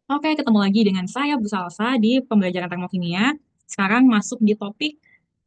Oke, ketemu lagi dengan saya Bu Salsa di pembelajaran termokimia. Sekarang masuk di topik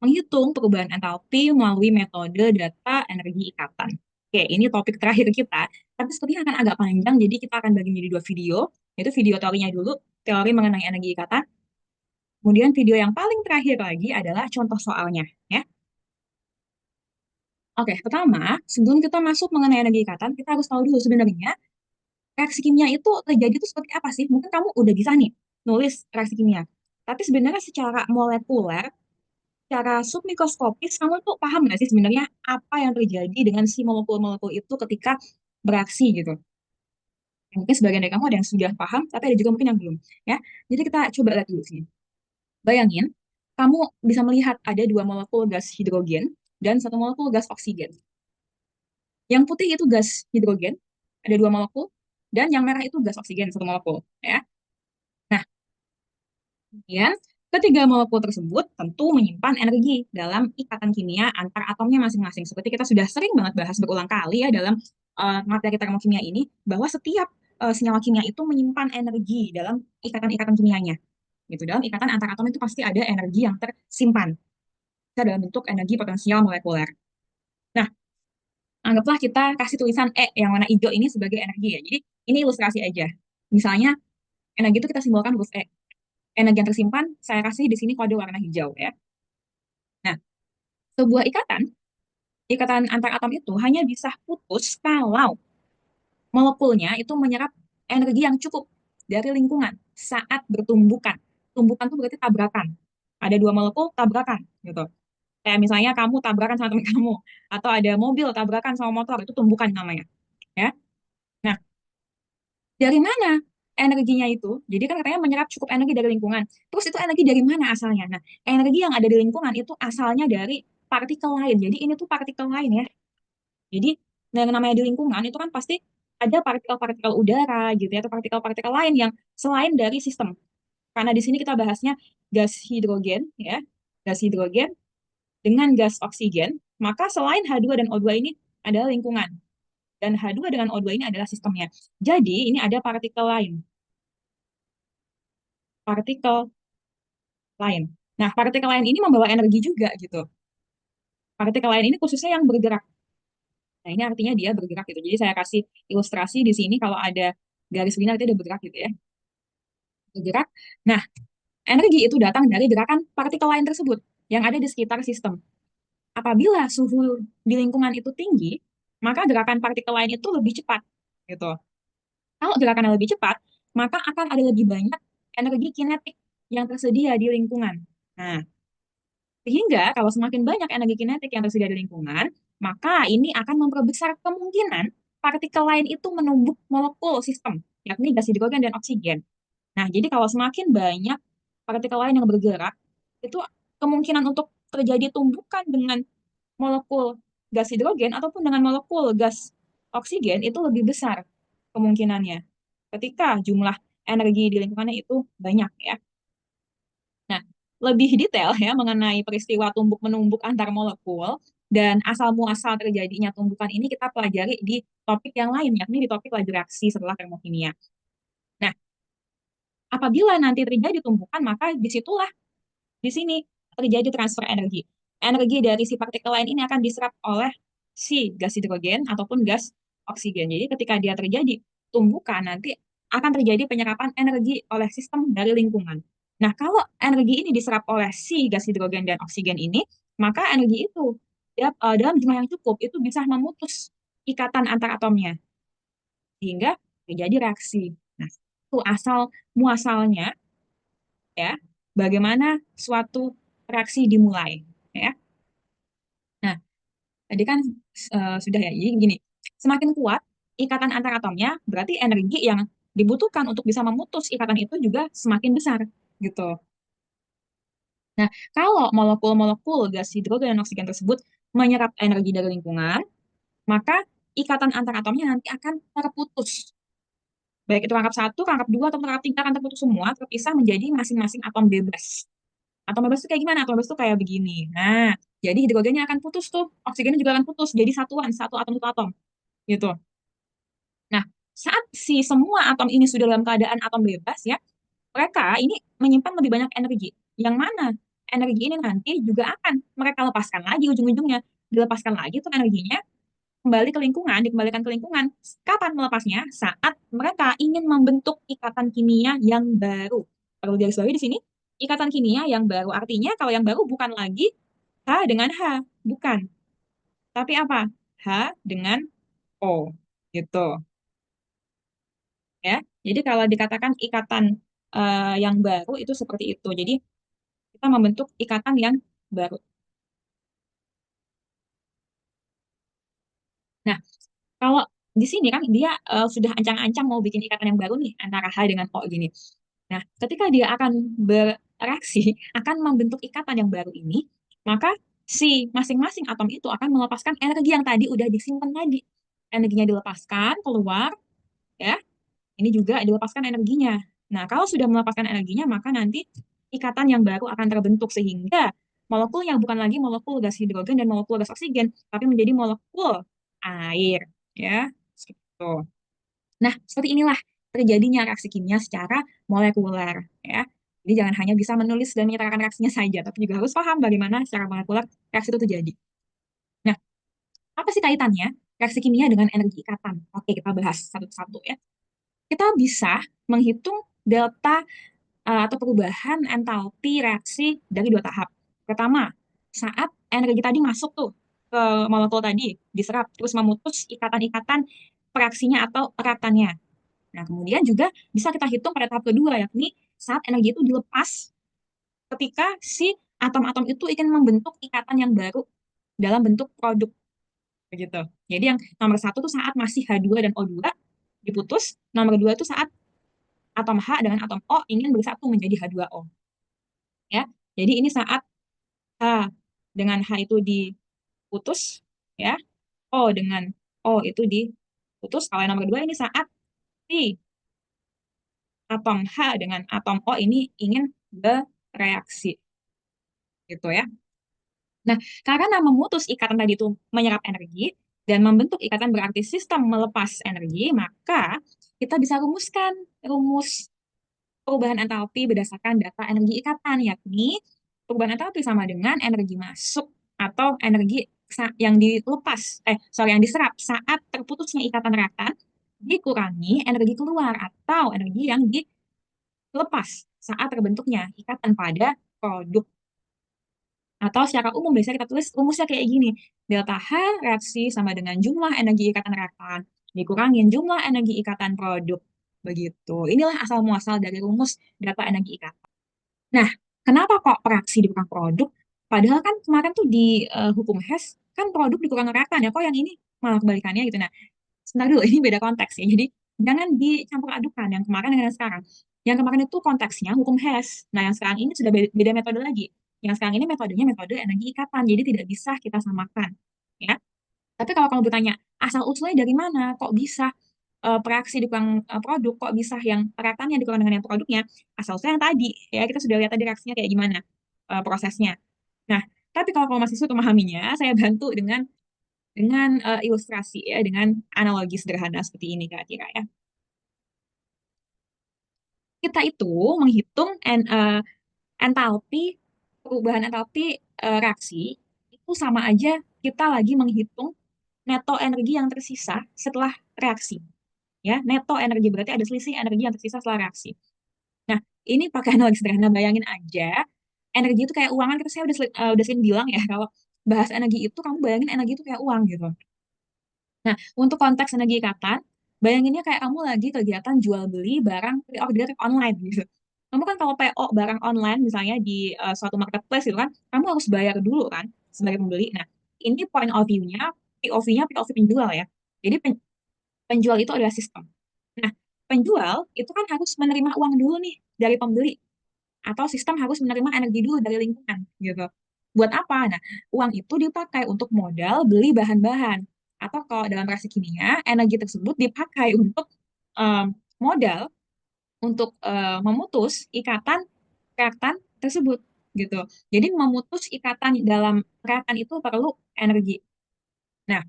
menghitung perubahan entalpi melalui metode data energi ikatan. Oke, ini topik terakhir kita, tapi sepertinya akan agak panjang, jadi kita akan bagi menjadi dua video, yaitu video teorinya dulu, teori mengenai energi ikatan. Kemudian video yang paling terakhir lagi adalah contoh soalnya, ya. Oke, pertama, sebelum kita masuk mengenai energi ikatan, kita harus tahu dulu sebenarnya reaksi kimia itu terjadi itu seperti apa sih? Mungkin kamu udah bisa nih nulis reaksi kimia. Tapi sebenarnya secara molekuler, secara submikroskopis, kamu tuh paham nggak sih sebenarnya apa yang terjadi dengan si molekul-molekul itu ketika beraksi gitu? Mungkin sebagian dari kamu ada yang sudah paham, tapi ada juga mungkin yang belum. Ya, jadi kita coba lihat dulu sini. Bayangin, kamu bisa melihat ada dua molekul gas hidrogen dan satu molekul gas oksigen. Yang putih itu gas hidrogen, ada dua molekul, dan yang merah itu gas oksigen, satu molekul. Ya. Nah, kemudian, ketiga molekul tersebut tentu menyimpan energi dalam ikatan kimia antar atomnya masing-masing. Seperti kita sudah sering banget bahas berulang kali ya dalam materi termokimia ini, bahwa setiap senyawa kimia itu menyimpan energi dalam ikatan-ikatan kimianya. Gitu. Dalam ikatan antar atom itu pasti ada energi yang tersimpan. Bisa dalam bentuk energi potensial molekuler. Nah, anggaplah kita kasih tulisan E yang warna hijau ini sebagai energi ya. Jadi, ini ilustrasi aja. Misalnya, energi itu kita simbolkan huruf E. Energi yang tersimpan, saya kasih di sini kode warna hijau ya. Nah, sebuah ikatan antar atom itu hanya bisa putus kalau molekulnya itu menyerap energi yang cukup dari lingkungan saat bertumbukan. Tumbukan itu berarti tabrakan. Ada dua molekul tabrakan gitu. Kayak misalnya kamu tabrakan sama teman kamu, atau ada mobil tabrakan sama motor, itu tumbukan namanya. Ya. Nah, dari mana energinya itu? Jadi kan katanya menyerap cukup energi dari lingkungan. Terus itu energi dari mana asalnya? Nah, energi yang ada di lingkungan itu asalnya dari partikel lain. Jadi ini tuh partikel lain ya. Jadi yang namanya di lingkungan itu kan pasti ada partikel-partikel udara gitu ya, atau partikel-partikel lain yang selain dari sistem. Karena di sini kita bahasnya gas hidrogen ya, gas hidrogen dengan gas oksigen, maka selain H2 dan O2 ini adalah lingkungan. Dan H2 dengan O2 ini adalah sistemnya. Jadi ini ada partikel lain. Partikel lain. Nah, partikel lain ini membawa energi juga gitu. Partikel lain ini khususnya yang bergerak. Nah, ini artinya dia bergerak gitu. Jadi saya kasih ilustrasi di sini kalau ada garis binar itu dia bergerak gitu ya. Bergerak. Nah, energi itu datang dari gerakan partikel lain tersebut yang ada di sekitar sistem. Apabila suhu di lingkungan itu tinggi, maka gerakan partikel lain itu lebih cepat gitu. Kalau gerakannya lebih cepat, maka akan ada lebih banyak energi kinetik yang tersedia di lingkungan. Nah, sehingga kalau semakin banyak energi kinetik yang tersedia di lingkungan, maka ini akan memperbesar kemungkinan partikel lain itu menumbuk molekul sistem, yakni gas hidrogen dan oksigen. Nah, jadi kalau semakin banyak partikel lain yang bergerak, itu kemungkinan untuk terjadi tumbukan dengan molekul gas hidrogen ataupun dengan molekul gas oksigen itu lebih besar kemungkinannya ketika jumlah energi di lingkungannya itu banyak ya. Nah, lebih detail ya mengenai peristiwa tumbuk-menumbuk antar molekul dan asal muasal terjadinya tumbukan ini kita pelajari di topik yang lain, yakni di topik laju reaksi setelah termokimia. Nah, apabila nanti terjadi tumbukan, maka disitulah di sini terjadi transfer energi. Energi dari si partikel lain ini akan diserap oleh si gas hidrogen ataupun gas oksigen. Jadi ketika dia terjadi tumbukan, nanti akan terjadi penyerapan energi oleh sistem dari lingkungan. Nah, kalau energi ini diserap oleh si gas hidrogen dan oksigen ini, maka energi itu dalam jumlah yang cukup itu bisa memutus ikatan antar atomnya sehingga terjadi reaksi. Nah, itu asal muasalnya ya, bagaimana suatu reaksi dimulai ya. Nah, tadi kan sudah ya. Jadi gini, semakin kuat ikatan antar atomnya, berarti energi yang dibutuhkan untuk bisa memutus ikatan itu juga semakin besar gitu. Nah, kalau molekul-molekul gas hidrogen dan oksigen tersebut menyerap energi dari lingkungan, maka ikatan antar atomnya nanti akan terputus. Baik itu rangkap satu, rangkap dua, atau rangkap tiga akan terputus semua, terpisah menjadi masing-masing atom bebas. Atom bebas itu kayak gimana? Atom bebas itu kayak begini. Nah, jadi hidrogennya akan putus tuh, oksigennya juga akan putus, jadi satuan, satu atom, gitu. Nah, Saat si semua atom ini sudah dalam keadaan atom bebas ya, mereka ini menyimpan lebih banyak energi. Yang mana energi ini nanti juga akan mereka lepaskan lagi ujung-ujungnya. Dilepaskan lagi tuh energinya kembali ke lingkungan, dikembalikan ke lingkungan. Kapan melepasnya? Saat mereka ingin membentuk ikatan kimia yang baru. Perlu digarisbawahi di sini, ikatan kimia yang baru. Artinya kalau yang baru bukan lagi H dengan H, bukan. Tapi apa? H dengan O. Gitu. Ya. Jadi kalau dikatakan ikatan yang baru itu seperti itu. Jadi kita membentuk ikatan yang baru. Nah, kalau di sini kan dia sudah ancang-ancang mau bikin ikatan yang baru nih antara H dengan O gini. Nah, ketika dia akan bereaksi, akan membentuk ikatan yang baru ini, maka si masing-masing atom itu akan melepaskan energi yang tadi udah disimpan tadi. Energinya dilepaskan keluar, ya. Ini juga dilepaskan energinya. Nah, kalau sudah melepaskan energinya, maka nanti ikatan yang baru akan terbentuk sehingga molekul yang bukan lagi molekul gas hidrogen dan molekul gas oksigen, tapi menjadi molekul air, ya. Seperti itu. Nah, seperti inilah terjadinya reaksi kimia secara molekuler, ya. Jadi jangan hanya bisa menulis dan menyertakan reaksinya saja, tapi juga harus paham bagaimana secara molekuler reaksi itu terjadi. Nah, apa sih kaitannya reaksi kimia dengan energi ikatan? Oke, kita bahas satu-satu ya. Kita bisa menghitung delta atau perubahan entalpi reaksi dari dua tahap. Pertama, saat energi tadi masuk tuh ke molekul tadi, diserap, terus memutus ikatan-ikatan pereaksinya atau reaktannya. Nah, kemudian juga bisa kita hitung pada tahap kedua, yakni saat energi itu dilepas ketika si atom-atom itu ingin membentuk ikatan yang baru dalam bentuk produk. Begitu. Jadi yang nomor satu tuh saat masih H2 dan O2 diputus, nomor dua itu saat atom H dengan atom O ingin bersatu menjadi H2O. Ya. Jadi ini saat H dengan H itu diputus, ya. O dengan O itu diputus. Kalau yang nomor dua ini saat si atom H dengan atom O ini ingin bereaksi, gitu ya. Nah, karena memutus ikatan tadi itu menyerap energi dan membentuk ikatan berarti sistem melepas energi, maka kita bisa rumuskan rumus perubahan entalpi berdasarkan data energi ikatan, yakni perubahan entalpi sama dengan energi masuk atau energi yang dilepas, yang diserap saat terputusnya ikatan reaktan dikurangi energi keluar atau energi yang dilepas saat terbentuknya ikatan pada produk. Atau secara umum biasanya kita tulis rumusnya kayak gini. Delta H reaksi sama dengan jumlah energi ikatan reaktan dikurangin jumlah energi ikatan produk. Begitu. Inilah asal muasal dari rumus data energi ikatan. Nah, kenapa kok reaksi dikurang produk? Padahal kan kemarin tuh di hukum Hess kan produk dikurang reaktan ya. Kok yang ini malah kebalikannya gitu. Nah, sebentar dulu, ini beda konteks ya. Jadi jangan dicampur adukan yang kemarin dengan yang sekarang. Yang kemarin itu konteksnya hukum Hess. Nah, yang sekarang ini sudah beda metode lagi. Yang sekarang ini metodenya metode energi ikatan, jadi tidak bisa kita samakan. Ya. Tapi kalau kamu bertanya, asal usulnya dari mana? Kok bisa pereaksi dikurang produk? Kok bisa yang reaktannya dikurang dengan yang produknya? Asal usulnya yang tadi. Ya, kita sudah lihat tadi reaksinya kayak gimana prosesnya. Nah, tapi kalau kamu masih sulit memahaminya, saya bantu dengan ilustrasi ya, dengan analogi sederhana seperti ini kira-kira ya. Kita itu menghitung entalpi, perubahan entalpi reaksi itu sama aja kita lagi menghitung neto energi yang tersisa setelah reaksi. Ya, neto energi berarti ada selisih energi yang tersisa setelah reaksi. Nah, ini pakai analogi sederhana, bayangin aja energi itu kayak uang kan, kita saya udah sering bilang ya kalau bahas energi itu kamu bayangin energi itu kayak uang gitu. Nah, untuk konteks energi ikatan, bayanginnya kayak kamu lagi kegiatan jual beli barang pre-order online gitu. Kamu kan kalau PO barang online misalnya di suatu marketplace gitu kan, kamu harus bayar dulu kan sebagai pembeli. Nah, ini point of view-nya, POV-nya POV penjual ya. Jadi penjual itu adalah sistem. Nah, penjual itu kan harus menerima uang dulu nih dari pembeli atau sistem harus menerima energi dulu dari lingkungan gitu. Buat apa? Nah, uang itu dipakai untuk modal beli bahan-bahan. Atau kalau dalam reaksi kimia, energi tersebut dipakai untuk modal untuk memutus ikatan reaktan tersebut gitu. Jadi memutus ikatan dalam reaktan itu perlu energi. Nah,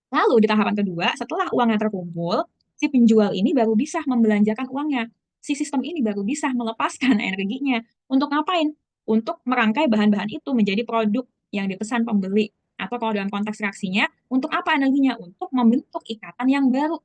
lalu di tahapan kedua, setelah uangnya terkumpul, si penjual ini baru bisa membelanjakan uangnya. Si sistem ini baru bisa melepaskan energinya. Untuk ngapain? Untuk merangkai bahan-bahan itu menjadi produk yang dipesan pembeli. Atau kalau dalam konteks reaksinya, untuk apa energinya? Untuk membentuk ikatan yang baru.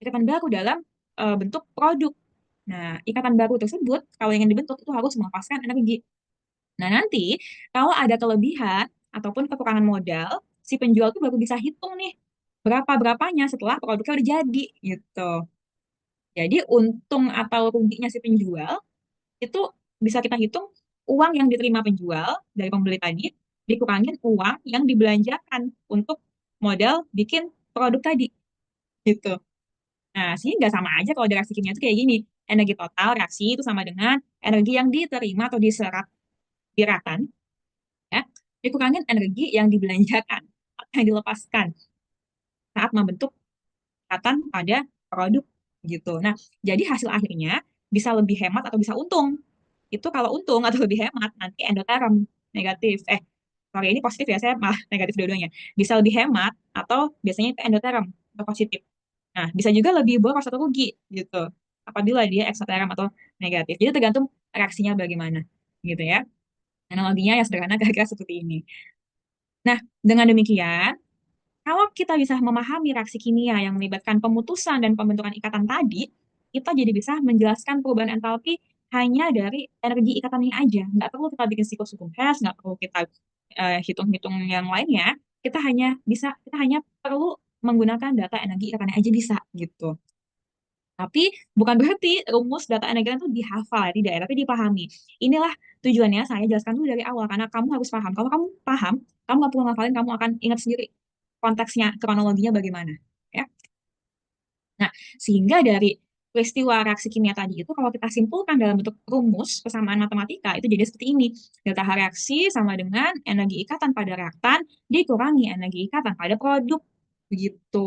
Ikatan baru dalam bentuk produk. Nah, ikatan baru tersebut, kalau ingin dibentuk, itu harus melepaskan energi. Nah, nanti kalau ada kelebihan ataupun kekurangan modal, si penjual tuh baru bisa hitung nih berapa-berapanya setelah produknya udah jadi gitu. Jadi untung atau ruginya si penjual itu bisa kita hitung uang yang diterima penjual dari pembeli tadi dikurangin uang yang dibelanjakan untuk modal bikin produk tadi gitu. Nah, sehingga sama aja kalau dari reaksi kimia itu kayak gini. Energi total reaksi itu sama dengan energi yang diterima atau diserap di reaktan ya, dikurangin energi yang dibelanjakan atau yang dilepaskan saat membentuk ikatan pada produk gitu. Nah, jadi hasil akhirnya bisa lebih hemat atau bisa untung. Itu kalau untung atau lebih hemat nanti endoterm negatif. Sorry ini positif ya, saya malah negatif dua-duanya. Bisa lebih hemat atau biasanya itu endoterm atau positif. Nah, bisa juga lebih boros atau rugi gitu. Apabila dia eksoterm atau negatif. Jadi tergantung reaksinya bagaimana gitu ya. Analoginya yang sederhana kira-kira seperti ini. Nah, dengan demikian, kalau kita bisa memahami reaksi kimia yang melibatkan pemutusan dan pembentukan ikatan tadi, kita jadi bisa menjelaskan perubahan entalpi hanya dari energi ikatannya aja. Nggak perlu kita bikin siklus hukum Hess, nggak perlu kita hitung-hitung yang lainnya. Kita hanya perlu menggunakan data energi ikatannya aja bisa gitu. Tapi bukan berarti rumus data energi itu dihafal ya, tidak ya, tapi dipahami. Inilah tujuannya saya jelaskan dulu dari awal, karena kamu harus paham. Kalau kamu paham, kamu nggak perlu ngafalin, kamu akan ingat sendiri konteksnya, kronologinya bagaimana. Ya. Nah, sehingga dari peristiwa reaksi kimia tadi itu, kalau kita simpulkan dalam bentuk rumus kesamaan matematika, itu jadi seperti ini. Delta H reaksi sama dengan energi ikatan pada reaktan dikurangi energi ikatan pada produk. Begitu.